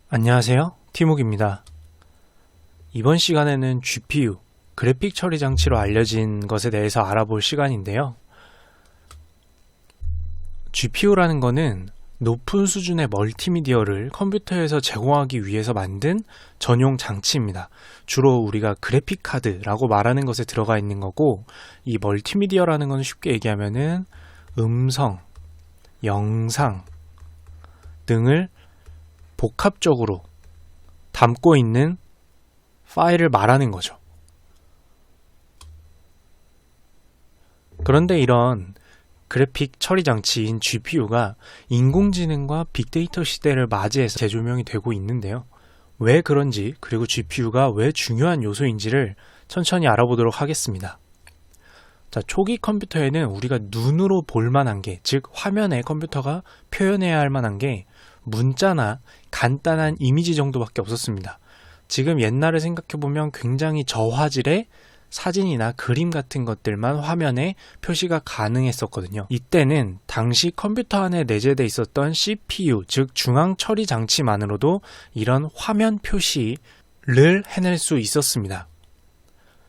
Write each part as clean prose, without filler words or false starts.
안녕하세요, 티묵입니다. 이번 시간에는 GPU, 그래픽 처리 장치로 알려진 것에 대해서 알아볼 시간인데요. GPU라는 것은 높은 수준의 멀티미디어를 컴퓨터에서 제공하기 위해서 만든 전용 장치입니다. 주로 우리가 그래픽 카드라고 말하는 것에 들어가 있는 거고, 이 멀티미디어라는 건 쉽게 얘기하면은 음성, 영상 등을 복합적으로 담고 있는 파일을 말하는 거죠. 그런데 이런 그래픽 처리 장치인 GPU가 인공지능과 빅데이터 시대를 맞이해서 재조명이 되고 있는데요. 왜 그런지, 그리고 GPU가 왜 중요한 요소인지를 천천히 알아보도록 하겠습니다. 자, 초기 컴퓨터에는 우리가 눈으로 볼 만한 게, 즉 화면에 컴퓨터가 표현해야 할 만한 게 문자나 간단한 이미지 정도밖에 없었습니다. 지금 옛날을 생각해보면 굉장히 저화질의 사진이나 그림 같은 것들만 화면에 표시가 가능했었거든요. 이때는 당시 컴퓨터 안에 내재되어 있었던 CPU, 즉 중앙 처리 장치만으로도 이런 화면 표시를 해낼 수 있었습니다.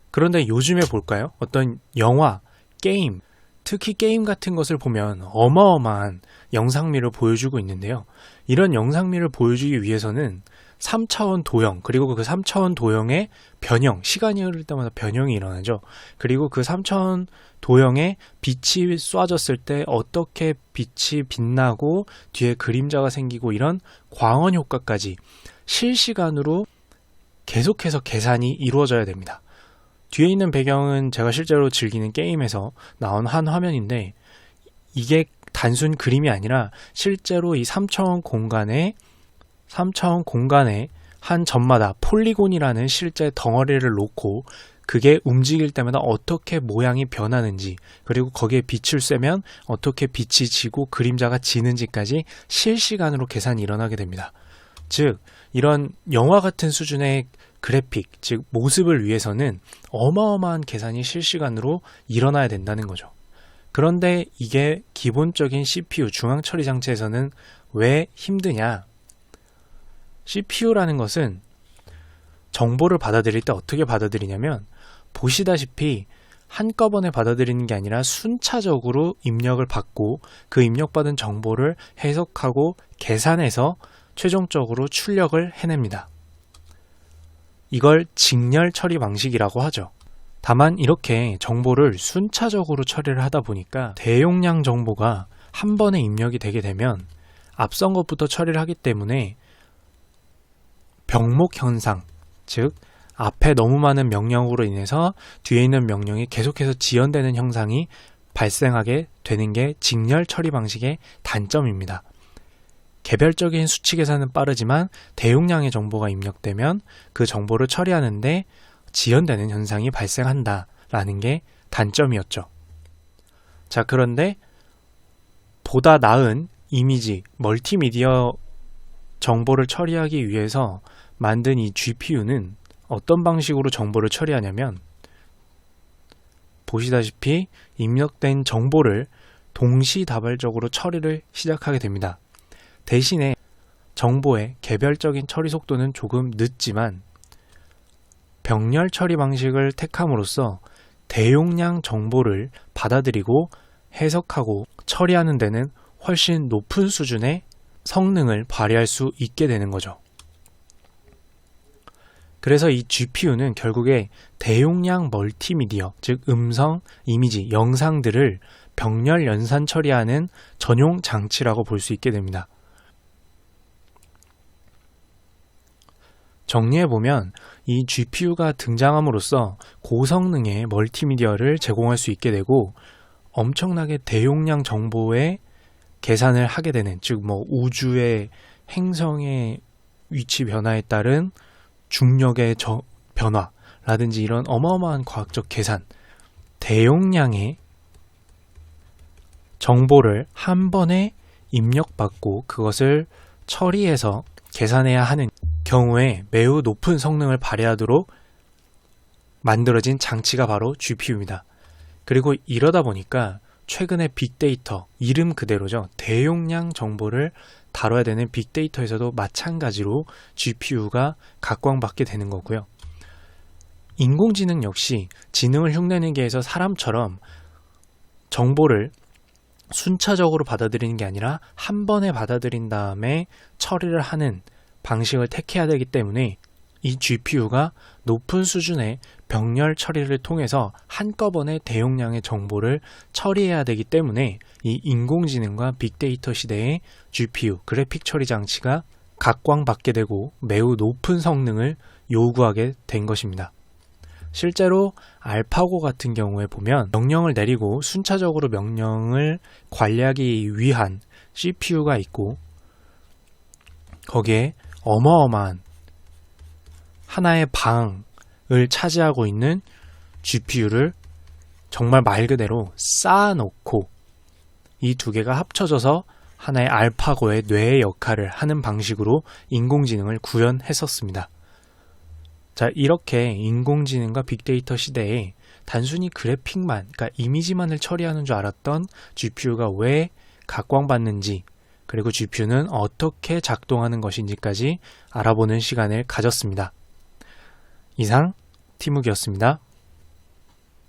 그런데 요즘에 볼까요? 어떤 영화, 게임, 특히 게임 같은 것을 보면 어마어마한 영상미를 보여주고 있는데요. 이런 영상미를 보여주기 위해서는 3차원 도형, 그리고 그 3차원 도형의 변형, 시간이 흐를 때마다 변형이 일어나죠. 그리고 그 3차원 도형에 빛이 쏴졌을 때 어떻게 빛이 빛나고 뒤에 그림자가 생기고, 이런 광원 효과까지 실시간으로 계속해서 계산이 이루어져야 됩니다. 뒤에 있는 배경은 제가 실제로 즐기는 게임에서 나온 한 화면인데, 이게 단순 그림이 아니라 실제로 이 3차원 공간에 한 점마다 폴리곤이라는 실제 덩어리를 놓고 그게 움직일 때마다 어떻게 모양이 변하는지, 그리고 거기에 빛을 쐬면 어떻게 빛이 지고 그림자가 지는지까지 실시간으로 계산이 일어나게 됩니다. 즉, 이런 영화 같은 수준의 그래픽, 즉 모습을 위해서는 어마어마한 계산이 실시간으로 일어나야 된다는 거죠. 그런데 이게 기본적인 CPU, 중앙 처리 장치에서는 왜 힘드냐? CPU라는 것은 정보를 받아들일 때 어떻게 받아들이냐면, 보시다시피 한꺼번에 받아들이는 게 아니라 순차적으로 입력을 받고 그 입력받은 정보를 해석하고 계산해서 최종적으로 출력을 해냅니다. 이걸 직렬 처리 방식이라고 하죠. 다만 이렇게 정보를 순차적으로 처리를 하다 보니까 대용량 정보가 한 번에 입력이 되게 되면 앞선 것부터 처리를 하기 때문에 병목 현상, 즉 앞에 너무 많은 명령으로 인해서 뒤에 있는 명령이 계속해서 지연되는 현상이 발생하게 되는 게 직렬 처리 방식의 단점입니다. 개별적인 수치 계산은 빠르지만 대용량의 정보가 입력되면 그 정보를 처리하는데 지연되는 현상이 발생한다라는 게 단점이었죠. 자, 그런데 보다 나은 이미지, 멀티미디어 정보를 처리하기 위해서 만든 이 GPU는 어떤 방식으로 정보를 처리하냐면, 보시다시피 입력된 정보를 동시다발적으로 처리를 시작하게 됩니다. 대신에 정보의 개별적인 처리 속도는 조금 늦지만 병렬 처리 방식을 택함으로써 대용량 정보를 받아들이고 해석하고 처리하는 데는 훨씬 높은 수준의 성능을 발휘할 수 있게 되는 거죠. 그래서 이 GPU는 결국에 대용량 멀티미디어, 즉 음성, 이미지, 영상들을 병렬 연산 처리하는 전용 장치라고 볼 수 있게 됩니다. 정리해보면 이 GPU가 등장함으로써 고성능의 멀티미디어를 제공할 수 있게 되고, 엄청나게 대용량 정보의 계산을 하게 되는, 즉 우주의 행성의 위치 변화에 따른 중력의 변화라든지 이런 어마어마한 과학적 계산, 대용량의 정보를 한 번에 입력받고 그것을 처리해서 계산해야 하는 경우에 매우 높은 성능을 발휘하도록 만들어진 장치가 바로 GPU입니다. 그리고 이러다 보니까 최근에 빅데이터, 이름 그대로죠. 대용량 정보를 다뤄야 되는 빅데이터에서도 마찬가지로 GPU가 각광받게 되는 거고요. 인공지능 역시 지능을 흉내내기 위해서 사람처럼 정보를 순차적으로 받아들이는 게 아니라 한 번에 받아들인 다음에 처리를 하는 방식을 택해야 되기 때문에 이 GPU가 높은 수준의 병렬 처리를 통해서 한꺼번에 대용량의 정보를 처리해야 되기 때문에 이 인공지능과 빅데이터 시대의 GPU, 그래픽 처리 장치가 각광받게 되고 매우 높은 성능을 요구하게 된 것입니다. 실제로 알파고 같은 경우에 보면 명령을 내리고 순차적으로 명령을 관리하기 위한 CPU가 있고 거기에 어마어마한 하나의 방을 차지하고 있는 GPU를 정말 말 그대로 쌓아놓고 이 두 개가 합쳐져서 하나의 알파고의 뇌의 역할을 하는 방식으로 인공지능을 구현했었습니다. 자, 이렇게 인공지능과 빅데이터 시대에 단순히 그래픽만, 그러니까 이미지만을 처리하는 줄 알았던 GPU가 왜 각광받는지, 그리고 GPU는 어떻게 작동하는 것인지까지 알아보는 시간을 가졌습니다. 이상 티묵이었습니다.